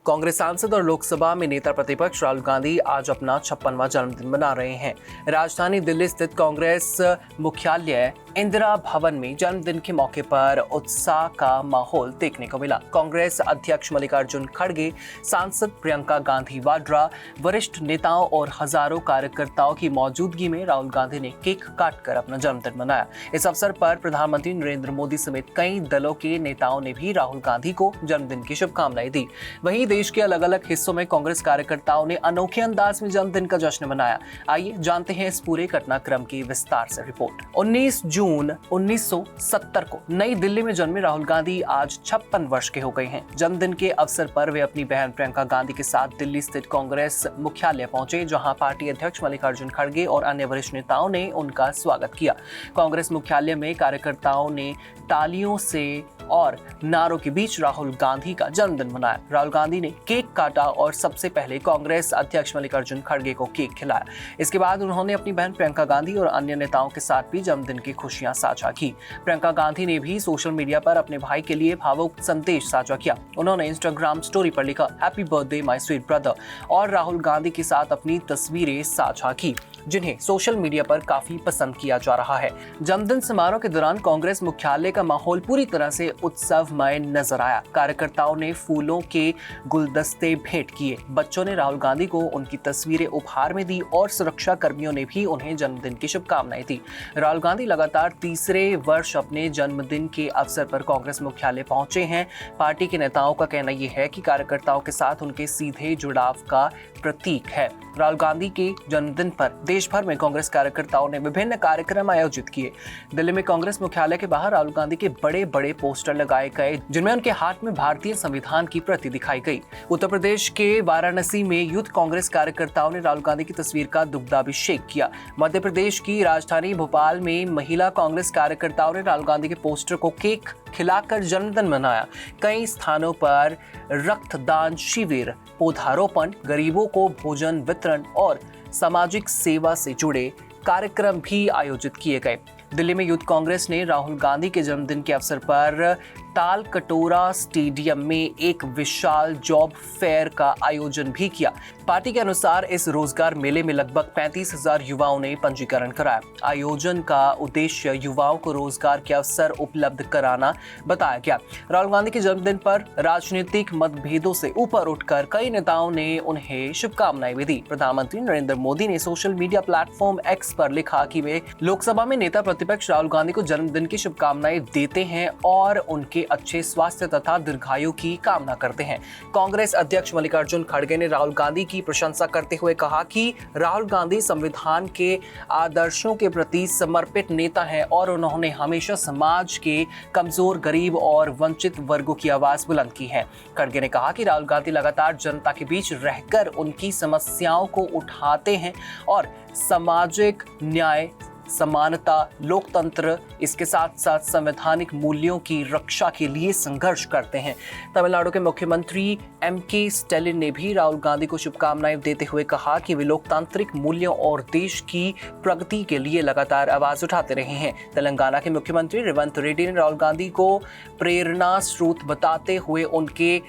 कांग्रेस सांसद और लोकसभा में नेता प्रतिपक्ष राहुल गांधी आज अपना 56वां जन्मदिन मना रहे हैं। राजधानी दिल्ली स्थित कांग्रेस मुख्यालय इंदिरा भवन में जन्मदिन के मौके पर उत्साह का माहौल देखने को मिला। कांग्रेस अध्यक्ष मल्लिकार्जुन खड़गे, सांसद प्रियंका गांधी वाड्रा, वरिष्ठ नेताओं और हजारों कार्यकर्ताओं की मौजूदगी में राहुल गांधी ने केक काटकर अपना जन्मदिन मनाया। इस अवसर पर प्रधानमंत्री नरेंद्र मोदी समेत कई दलों के नेताओं ने भी राहुल गांधी को जन्मदिन की शुभकामनाएं दी। वहीं देश के अलग अलग हिस्सों में कांग्रेस कार्यकर्ताओं ने अनोखे अंदाज में जन्मदिन का जश्न मनाया। आइए जानते हैं इस पूरे घटनाक्रम की विस्तार से रिपोर्ट। 19 जून 1970 को नई दिल्ली में जन्मे राहुल गांधी आज 56 वर्ष के हो गए हैं। जन्मदिन के अवसर पर वे अपनी बहन प्रियंका गांधी के साथ दिल्ली स्थित कांग्रेस मुख्यालय पहुंचे, जहां पार्टी अध्यक्ष मल्लिकार्जुन खड़गे और अन्य वरिष्ठ नेताओं ने उनका स्वागत किया। कांग्रेस मुख्यालय में कार्यकर्ताओं ने तालियों से और नारों के बीच राहुल गांधी का जन्मदिन मनाया। राहुल गांधी ने केक काटा और सबसे पहले कांग्रेस अध्यक्ष मल्लिकार्जुन खड़गे को केक खिलाया। इसके बाद उन्होंने अपनी बहन प्रियंका गांधी और अन्य नेताओं के साथ भी जन्मदिन की खुशियां साझा की। प्रियंका गांधी ने भी सोशल मीडिया पर अपने भाई के लिए भावुक संदेश साझा किया। उन्होंने इंस्टाग्राम स्टोरी पर लिखा, happy birthday my sweet brother, और राहुल गांधी के साथ अपनी तस्वीरें साझा की, जिन्हें सोशल मीडिया पर काफी पसंद किया जा रहा है। जन्मदिन समारोह के दौरान कांग्रेस मुख्यालय का माहौल पूरी तरह से उत्सवमय नजर आया। कार्यकर्ताओं ने फूलों के गुलदस्ते भेंट किए, बच्चों ने राहुल गांधी को उनकी तस्वीरें उपहार में दी और सुरक्षा कर्मियों ने भी उन्हें जन्मदिन की शुभकामनाएं दी। राहुल गांधी लगातार तीसरे वर्ष अपने जन्मदिन के अवसर पर कांग्रेस मुख्यालय पहुंचे हैं। पार्टी के नेताओं का कहना यह है कि कार्यकर्ताओं के साथ उनके सीधे जुड़ाव का प्रतीक है। राहुल गांधी के जन्मदिन पर देश भर में कांग्रेस कार्यकर्ताओं ने विभिन्न कार्यक्रम आयोजित किए। दिल्ली में कांग्रेस मुख्यालय के बाहर राहुल गांधी के बड़े बड़े पोस्टर लगाए गए, जिनमें उनके हाथ में भारतीय संविधान की प्रति दिखाई गई। उत्तर प्रदेश के वाराणसी में यूथ कांग्रेस कार्यकर्ताओं ने राहुल गांधी की तस्वीर का दुग्धाभिषेक किया। मध्य प्रदेश की राजधानी भोपाल में महिला कांग्रेस कार्यकर्ताओं ने राहुल गांधी के पोस्टर को केक खिलाकर जन्मदिन मनाया। कई स्थानों पर रक्तदान शिविर, पौधारोपण, गरीबों को भोजन वितरण और सामाजिक सेवा से जुड़े कार्यक्रम भी आयोजित किए गए। दिल्ली में यूथ कांग्रेस ने राहुल गांधी के जन्मदिन के अवसर पर ताल कटोरा स्टेडियम में एक विशाल जॉब फेयर का आयोजन भी किया। पार्टी के अनुसार इस रोजगार मेले में लगभग 35,000 युवाओं ने पंजीकरण कराया। आयोजन का उद्देश्य युवाओं को रोजगार के अवसर उपलब्ध कराना बताया गया। राहुल गांधी के जन्मदिन पर राजनीतिक मतभेदों से ऊपर उठकर कई नेताओं ने उन्हें शुभकामनाएं भी दी। प्रधानमंत्री नरेंद्र मोदी ने सोशल मीडिया प्लेटफॉर्म एक्स पर लिखा कि वे लोकसभा में नेता प्रतिपक्ष राहुल गांधी को जन्मदिन की शुभकामनाएं देते हैं और उनके अच्छे स्वास्थ्य तथा दीर्घायु की कामना करते हैं। कांग्रेस अध्यक्ष मल्लिकार्जुन खड़गे ने राहुल गांधी की प्रशंसा करते हुए कहा कि राहुल गांधी संविधान के आदर्शों के प्रति समर्पित नेता हैं और उन्होंने हमेशा समाज के कमजोर, गरीब और वंचित वर्गों की आवाज बुलंद की है। खड़गे ने कहा कि राहुल गांधी लगातार जनता के बीच रहकर उनकी समस्याओं को उठाते हैं और सामाजिक न्याय, समानता, लोकतंत्र, इसके साथ साथ संवैधानिक मूल्यों की रक्षा के लिए संघर्ष करते हैं। तमिलनाडु के मुख्यमंत्री एम.के. स्टैलिन ने भी राहुल गांधी को शुभकामनाएं देते हुए कहा कि वे लोकतांत्रिक मूल्यों और देश की प्रगति के लिए लगातार आवाज उठाते रहे हैं। तेलंगाना के मुख्यमंत्री रेवंत रेड्डी ने राहुल गांधी को प्रेरणा स्रोत बताते हुए उनके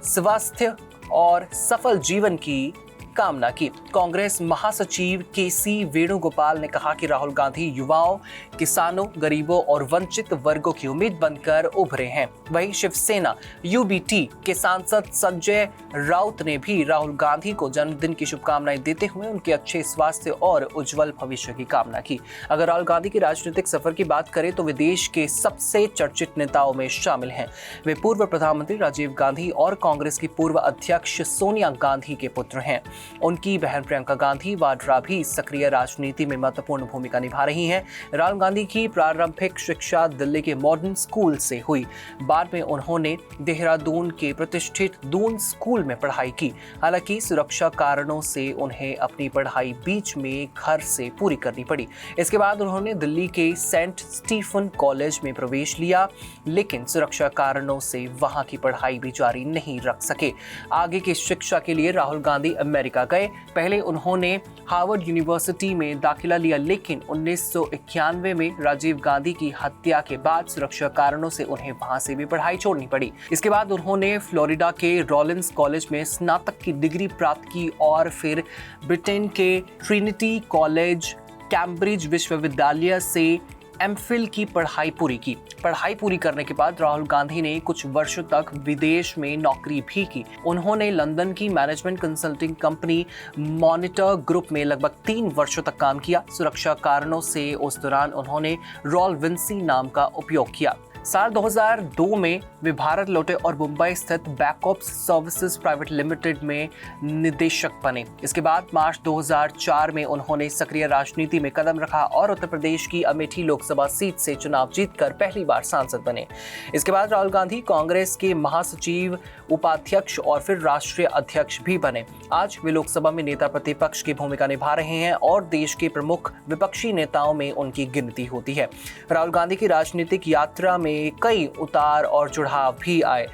स्वास्थ्य और सफल जीवन की कामना की। कांग्रेस महासचिव के.सी. वेणुगोपाल ने कहा कि राहुल गांधी युवाओं, किसानों, गरीबों और वंचित वर्गों की उम्मीद बनकर उभरे हैं। वहीं शिवसेना यूबीटी के सांसद संजय राउत ने भी राहुल गांधी को जन्मदिन की शुभकामनाएं देते हुए उनके अच्छे स्वास्थ्य और उज्जवल भविष्य की कामना की। अगर राहुल गांधी के राजनीतिक सफर की बात करें तो वे देश के सबसे चर्चित नेताओं में शामिल हैं। वे पूर्व प्रधानमंत्री राजीव गांधी और कांग्रेस की पूर्व अध्यक्ष सोनिया गांधी के पुत्र हैं। उनकी बहन प्रियंका गांधी वाड्रा भी सक्रिय राजनीति में महत्वपूर्ण भूमिका निभा रही हैं। राहुल गांधी की प्रारंभिक शिक्षा दिल्ली के मॉडर्न स्कूल से हुई। बाद में उन्होंने देहरादून के प्रतिष्ठित दून स्कूल में पढ़ाई की। हालांकि सुरक्षा कारणों से उन्हें अपनी पढ़ाई बीच में घर से पूरी करनी पड़ी। इसके बाद उन्होंने दिल्ली के सेंट स्टीफन कॉलेज में प्रवेश लिया, लेकिन सुरक्षा कारणों से वहां की पढ़ाई भी जारी नहीं रख सके। आगे की शिक्षा के लिए राहुल गांधी अमेरिका अमेरिका गए। पहले उन्होंने हार्वर्ड यूनिवर्सिटी में दाखिला लिया, लेकिन 1991 में राजीव गांधी की हत्या के बाद सुरक्षा कारणों से उन्हें वहां से भी पढ़ाई छोड़नी पड़ी। इसके बाद उन्होंने फ्लोरिडा के रॉलिंस कॉलेज में स्नातक की डिग्री प्राप्त की और फिर ब्रिटेन के ट्रिनिटी कॉलेज कैम्ब्रिज विश्वविद्यालय से एमफिल की पढ़ाई पूरी की। पढ़ाई पूरी करने के बाद राहुल गांधी ने कुछ वर्षों तक विदेश में नौकरी भी की। उन्होंने लंदन की management consulting company monitor group में लगभग 3 वर्षों तक काम किया। सुरक्षा कारणों से उस दौरान उन्होंने रॉल विंसी नाम का उपयोग किया। साल 2002 में वे भारत लौटे और मुंबई स्थित बैकऑप्स सर्विसेज प्राइवेट लिमिटेड में निदेशक बने। इसके बाद मार्च 2004 में उन्होंने सक्रिय राजनीति में कदम रखा और उत्तर प्रदेश की अमेठी लोकसभा सीट से चुनाव जीतकर पहली बार सांसद बने। इसके बाद राहुल गांधी कांग्रेस के महासचिव, उपाध्यक्ष और फिर राष्ट्रीय अध्यक्ष भी बने। आज वे लोकसभा में नेता प्रतिपक्ष की भूमिका निभा रहे हैं और देश के प्रमुख विपक्षी नेताओं में उनकी गिनती होती है। राहुल गांधी की राजनीतिक यात्रा में कई उतार और चढ़ाव भी आए।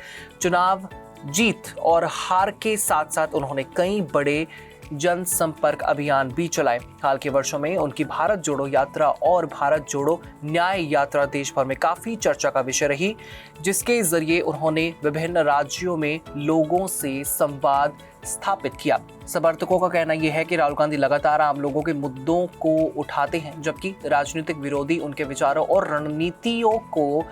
चुनाव जीत और हार के साथ साथ उन्होंने कई बड़े जनसंपर्क अभियान भी चलाए। हाल के वर्षों में उनकी भारत जोड़ो यात्रा और भारत जोड़ो न्याय यात्रा देश भर में काफी चर्चा का विषय रही, जिसके जरिए उन्होंने विभिन्न राज्यों में लोगों से संवाद स्थापित किया। समर्थकों का कहना यह है कि राहुल गांधी लगातार आम लोगों के मुद्दों को उठाते हैं, जबकि राजनीतिक विरोधी उनके विचारों और रणनीतियों को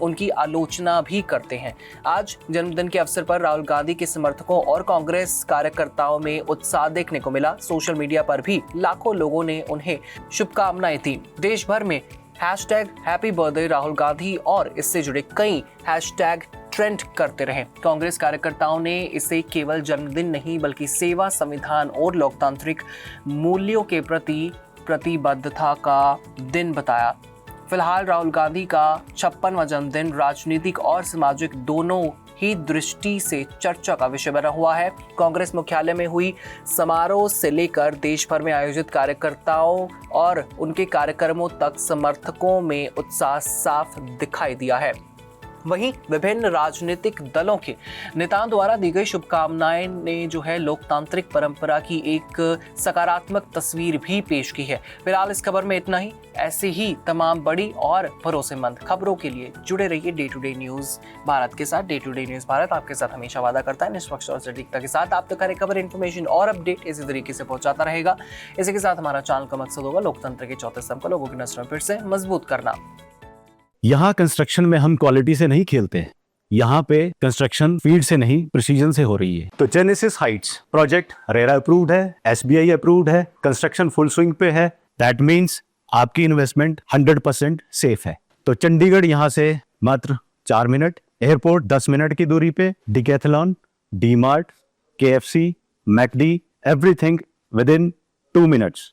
उनकी आलोचना भी करते हैं। आज जन्मदिन के अवसर पर राहुल गांधी के समर्थकों और कांग्रेस कार्यकर्ताओं में उत्साह देखने को मिला। सोशल मीडिया पर भी लाखों लोगों ने उन्हें शुभकामनाएं दी। देश भर में हैप्पी बर्थडे राहुल गांधी और इससे जुड़े कई हैशटैग ट्रेंड करते रहे। कांग्रेस कार्यकर्ताओं ने इसे केवल जन्मदिन नहीं बल्कि सेवा, संविधान और लोकतांत्रिक मूल्यों के प्रति प्रतिबद्धता का दिन बताया। फिलहाल राहुल गांधी का 56वां जन्मदिन राजनीतिक और सामाजिक दोनों ही दृष्टि से चर्चा का विषय बना हुआ है। कांग्रेस मुख्यालय में हुई समारोह से लेकर देश भर में आयोजित कार्यकर्ताओं और उनके कार्यक्रमों तक समर्थकों में उत्साह साफ दिखाई दिया है। वहीं विभिन्न राजनीतिक दलों के नेताओं द्वारा दी गई शुभकामनाएं ने लोकतांत्रिक परंपरा की एक सकारात्मक तस्वीर भी पेश की है। फिलहाल इस खबर में इतना ही। ऐसे ही तमाम बड़ी और भरोसेमंद खबरों के लिए जुड़े रहिए day to day news Bharat के साथ। Day to day news Bharat आपके साथ हमेशा वादा करता है निष्पक्ष और सटीकता के साथ आप तक हर खबर, इन्फॉर्मेशन और अपडेट इसी तरीके से पहुंचाता रहेगा। इसी के साथ हमारा चैनल का मकसद होगा लोकतंत्र के चौथे स्तंभ को लोगों की नजर में फिर से मजबूत करना। यहाँ कंस्ट्रक्शन में हम क्वालिटी से नहीं खेलते हैं। यहाँ पे कंस्ट्रक्शन फील्ड से नहीं प्रिसीजन से हो रही है। तो genesis Heights project RERA approved है, SBI अप्रूव्ड है, कंस्ट्रक्शन फुल स्विंग पे है। दैट मीन्स आपकी इन्वेस्टमेंट 100% सेफ है। तो चंडीगढ़ यहाँ से मात्र 4 मिनट, एयरपोर्ट 10 मिनट की दूरी पे, decathlon, DMart, KFC, McD, everything with in 2 minutes.